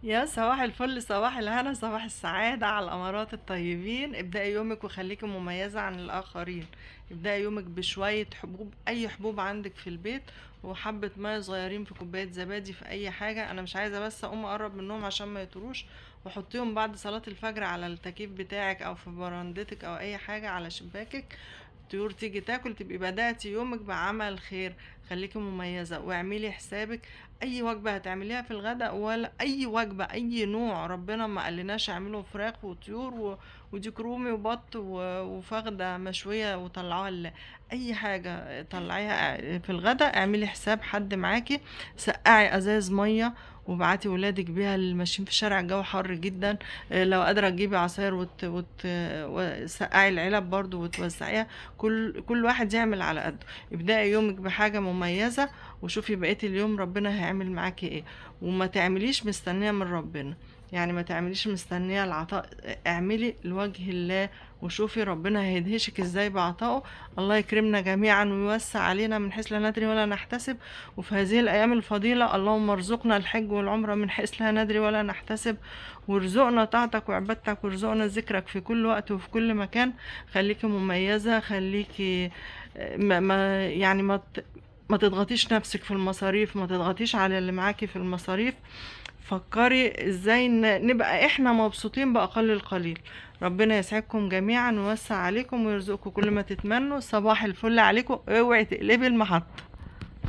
يا صباح الفل، صباح الهنا، صباح السعادة على الأمارات الطيبين. ابدأي يومك وخليكي مميزة عن الآخرين. ابدأي يومك بشوية حبوب، أي حبوب عندك في البيت، وحبة مية صغيرين في كوباية زبادي في أي حاجة. أنا مش عايزة بس أقوم أقرب منهم عشان ما يطروش، وحطيهم بعد صلاة الفجر على التكييف بتاعك أو في برندتك أو أي حاجة على شباكك. الطيور تيجي تاكل، تبقي بدأتي يومك بعمل خير. خليكي مميزة واعملي حسابك. اي وجبة هتعمليها في الغداء، ولا اي وجبة اي نوع، ربنا ما قالناش اعملوا فراخ وطيور وديك رومي وبط وفخدة مشوية وطلعوها اي حاجة طلعيها في الغداء. اعملي حساب حد معاكي، سقعي ازاز مية وبعتي ولادك بيها اللي ماشيين في الشارع، الجو حر جدا. لو قادرة تجيبي عصاير وسقعي العلب برضو وتوزعيها. كل واحد يعمل على قده. ابدأي يومك بحاجة مميزة، وشوفي بقية اليوم ربنا هيعمل معاكي ايه. وما تعمليش مستنية من ربنا، يعني ما تعمليش مستنية العطاء. اعملي لوجه الله، وشوفي ربنا هيدهشك ازاي بعطائه. الله يكرمنا جميعا ويوسع علينا من حيث لا ندري ولا نحتسب. وفي هذه الايام الفضيلة اللهم ارزقنا الحج والعمرة من حيث لا ندري ولا نحتسب، وارزقنا طاعتك وعبادتك، وارزقنا ذكرك في كل وقت وفي كل مكان. خليكي مميزة، خليكي يعني ما تضغطيش نفسك في المصاريف، ما تضغطيش على اللي معاكي في المصاريف. فكري ازاي نبقى احنا مبسوطين بأقل القليل. ربنا يسعدكم جميعا ويوسع عليكم ويرزقكم كل ما تتمنوا. صباح الفل عليكم، اوعي تقلبي المحطة.